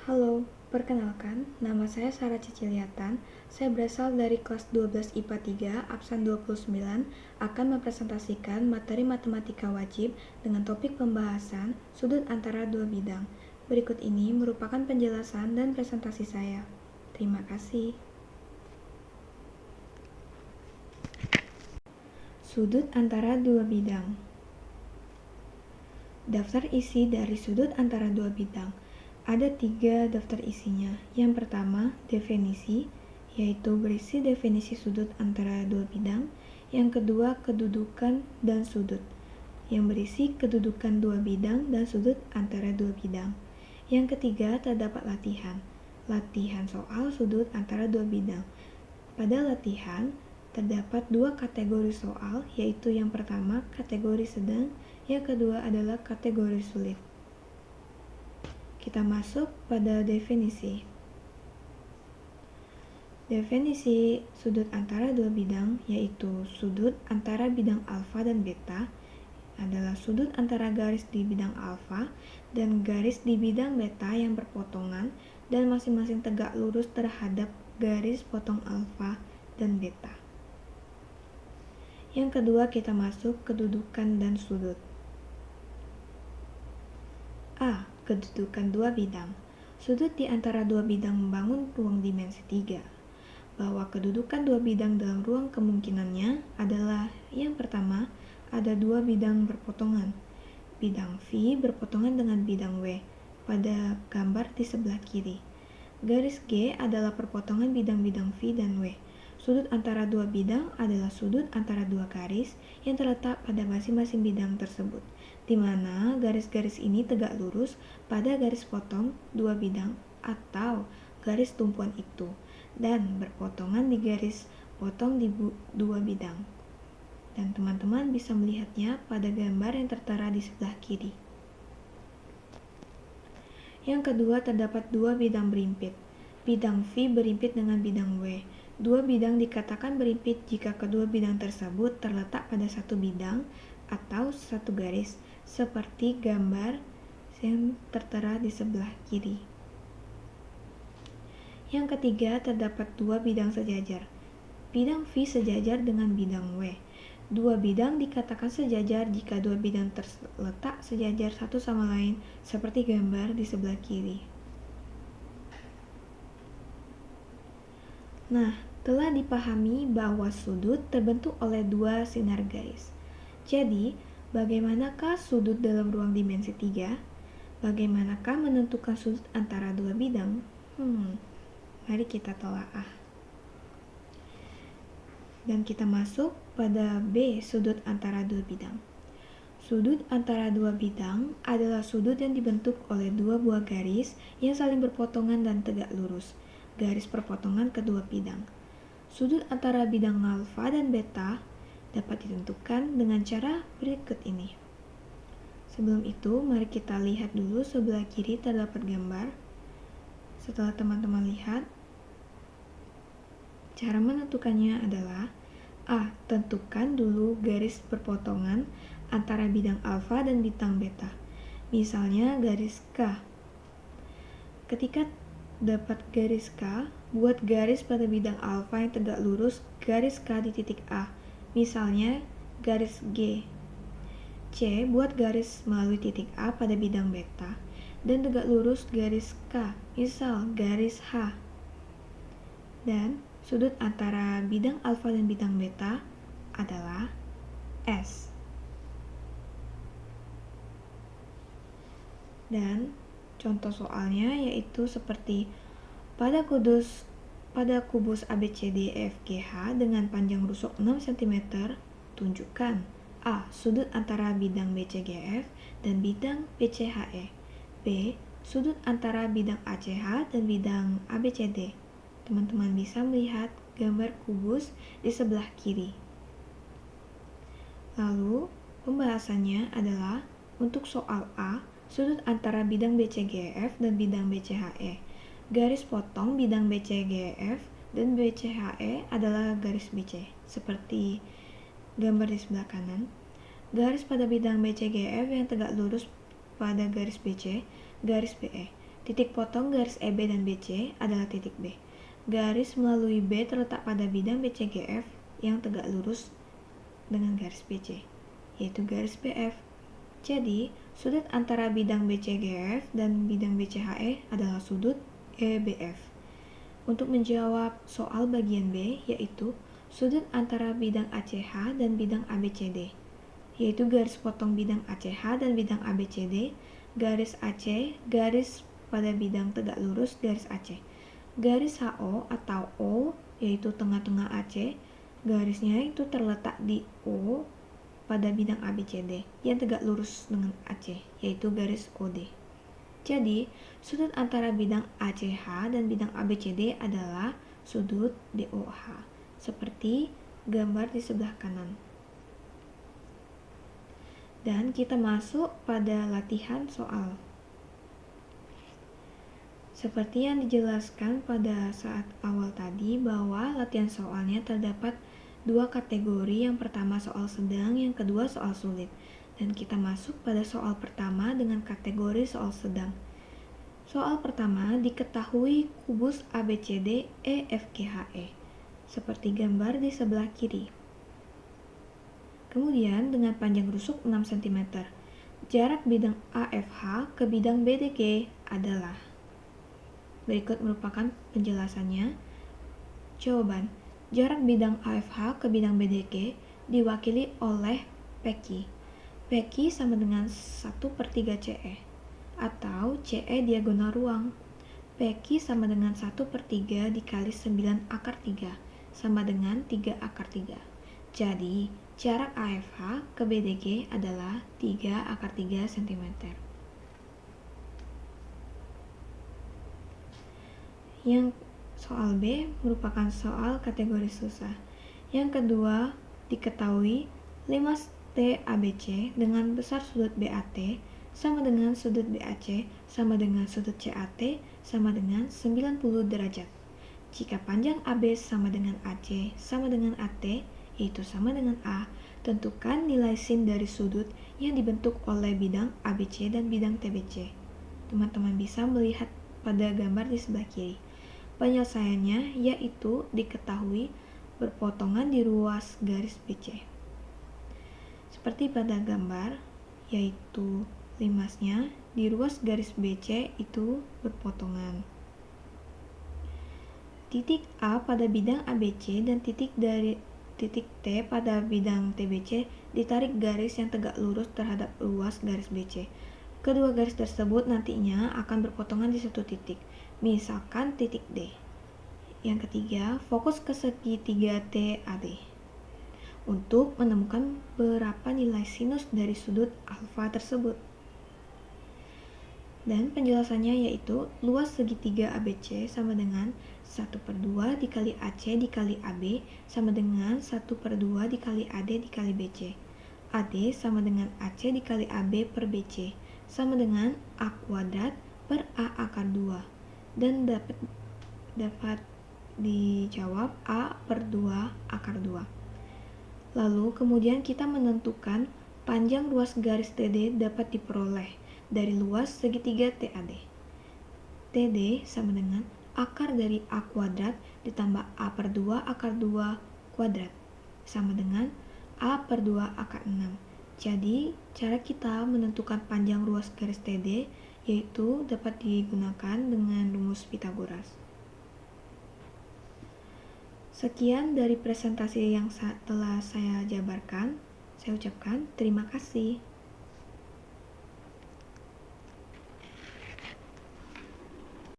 Halo, perkenalkan, nama saya Sarah Ciciliatan. Saya berasal dari kelas 12 IPA 3, absen 29, akan mempresentasikan materi matematika wajib dengan topik pembahasan sudut antara dua bidang. Berikut ini merupakan penjelasan dan presentasi saya. Terima kasih. Sudut antara dua bidang. Daftar isi dari sudut antara dua bidang. Ada 3 daftar isinya. Yang pertama, definisi, yaitu berisi definisi sudut antara dua bidang. Yang kedua, kedudukan dan sudut, yang berisi kedudukan dua bidang dan sudut antara dua bidang. Yang ketiga, terdapat latihan. Latihan soal sudut antara dua bidang. Pada latihan, terdapat 2 kategori soal, yaitu yang pertama, kategori sedang, yang kedua adalah kategori sulit. Kita masuk pada definisi. Definisi sudut antara dua bidang, yaitu sudut antara bidang alfa dan beta, adalah sudut antara garis di bidang alfa dan garis di bidang beta yang berpotongan dan masing-masing tegak lurus terhadap garis potong alfa dan beta. Yang kedua, kita masuk kedudukan dan sudut. A. Kedudukan dua bidang. Sudut di antara dua bidang membangun ruang dimensi 3. Bahwa kedudukan dua bidang dalam ruang kemungkinannya adalah yang pertama, ada dua bidang berpotongan. Bidang V berpotongan dengan bidang W pada gambar di sebelah kiri. Garis G adalah perpotongan bidang-bidang V dan W. Sudut antara dua bidang adalah sudut antara dua garis yang terletak pada masing-masing bidang tersebut, di mana garis-garis ini tegak lurus pada garis potong dua bidang atau garis tumpuan itu, dan berpotongan di garis potong di dua bidang. Dan teman-teman bisa melihatnya pada gambar yang tertera di sebelah kiri. Yang kedua, terdapat dua bidang berimpit. Bidang V berimpit dengan bidang W. Dua bidang dikatakan berimpit jika kedua bidang tersebut terletak pada satu bidang atau satu garis, seperti gambar yang tertera di sebelah kiri. Yang ketiga, terdapat dua bidang sejajar. Bidang V sejajar dengan bidang W. Dua bidang dikatakan sejajar jika dua bidang terletak sejajar satu sama lain, seperti gambar di sebelah kiri. Nah, telah dipahami bahwa sudut terbentuk oleh dua sinar garis. Jadi, bagaimanakah sudut dalam ruang dimensi 3? Bagaimanakah menentukan sudut antara dua bidang? Mari kita telaah. Dan kita masuk pada B, sudut antara dua bidang. Sudut antara dua bidang adalah sudut yang dibentuk oleh dua buah garis yang saling berpotongan dan tegak lurus, garis perpotongan kedua bidang. Sudut antara bidang alfa dan beta dapat ditentukan dengan cara berikut ini. Sebelum itu, mari kita lihat dulu sebelah kiri terdapat gambar. Setelah teman-teman lihat, cara menentukannya adalah A. Tentukan dulu garis perpotongan antara bidang alfa dan bidang beta. Misalnya garis K. Ketika dapat garis K, buat garis pada bidang alfa yang tegak lurus garis K di titik A. Misalnya garis G. C. Buat garis melalui titik A pada bidang beta dan tegak lurus garis K. Misal garis H. Dan sudut antara bidang alfa dan bidang beta adalah S. Dan contoh soalnya yaitu seperti pada kubus ABCDEFGH dengan panjang rusuk 6 cm, tunjukkan A. Sudut antara bidang BCGF dan bidang BCHE. B. Sudut antara bidang ACH dan bidang ABCD. Teman-teman bisa melihat gambar kubus di sebelah kiri. Lalu, pembahasannya adalah untuk soal A, sudut antara bidang BCGF dan bidang BCHE. Garis potong bidang BCGF dan BCHE adalah garis BC, seperti gambar di sebelah kanan. Garis pada bidang BCGF yang tegak lurus pada garis BC, garis BE. Titik potong garis EB dan BC adalah titik B. Garis melalui B terletak pada bidang BCGF yang tegak lurus dengan garis BC, yaitu garis BF. Jadi, sudut antara bidang BCGF dan bidang BCHE adalah sudut EBF. Untuk menjawab soal bagian B, yaitu sudut antara bidang ACH dan bidang ABCD, yaitu garis potong bidang ACH dan bidang ABCD, garis AC, garis pada bidang tegak lurus garis AC. Garis HO atau O, yaitu tengah-tengah AC, garisnya itu terletak di O pada bidang ABCD yang tegak lurus dengan AC, yaitu garis OD. Jadi, sudut antara bidang ACH dan bidang ABCD adalah sudut DOH, seperti gambar di sebelah kanan. Dan kita masuk pada latihan soal. Seperti yang dijelaskan pada saat awal tadi, bahwa latihan soalnya terdapat dua kategori, yang pertama soal sedang, yang kedua soal sulit. Dan kita masuk pada soal pertama dengan kategori soal sedang. Soal pertama, diketahui kubus ABCD EFGHE, seperti gambar di sebelah kiri. Kemudian dengan panjang rusuk 6 cm, jarak bidang AFH ke bidang BDG adalah. Berikut merupakan penjelasannya. Jawaban, jarak bidang AFH ke bidang BDG diwakili oleh PQ. PQ sama dengan 1/3 CE, atau CE diagonal ruang. PQ sama dengan 1/3 dikali 9/3, sama dengan 3/3. Jadi, jarak AFH ke BDG adalah 3/3 cm. Yang soal B merupakan soal kategori susah. Yang kedua, diketahui 5T ABC dengan besar sudut BAT sama dengan sudut BAC sama dengan sudut CAT sama dengan 90 derajat. Jika panjang AB sama dengan AC sama dengan AT, yaitu sama dengan A, tentukan nilai sin dari sudut yang dibentuk oleh bidang ABC dan bidang TBC. Teman-teman bisa melihat pada gambar di sebelah kiri. Penyelesaiannya yaitu diketahui berpotongan di ruas garis BC. Seperti pada gambar, yaitu limasnya di ruas garis BC itu berpotongan. Titik A pada bidang ABC dan titik T pada bidang TBC ditarik garis yang tegak lurus terhadap ruas garis BC. Kedua garis tersebut nantinya akan berpotongan di satu titik, misalkan titik D. Yang ketiga, fokus ke segitiga TAD untuk menemukan berapa nilai sinus dari sudut alfa tersebut. Dan penjelasannya yaitu luas segitiga ABC sama dengan 1/2 dikali AC dikali AB sama dengan 1/2 dikali AD dikali BC. AD sama dengan AC dikali AB per BC sama dengan A kuadrat per A akar 2. Dan dapat dijawab A per 2 akar 2. Lalu kemudian kita menentukan panjang ruas garis TD dapat diperoleh dari luas segitiga TAD. TD sama dengan akar dari A kuadrat ditambah A per 2 akar 2 kuadrat sama dengan A per 2 akar 6. Jadi, cara kita menentukan panjang ruas garis TD yaitu dapat digunakan dengan rumus Pythagoras. Sekian dari presentasi yang telah saya jabarkan. Saya ucapkan terima kasih.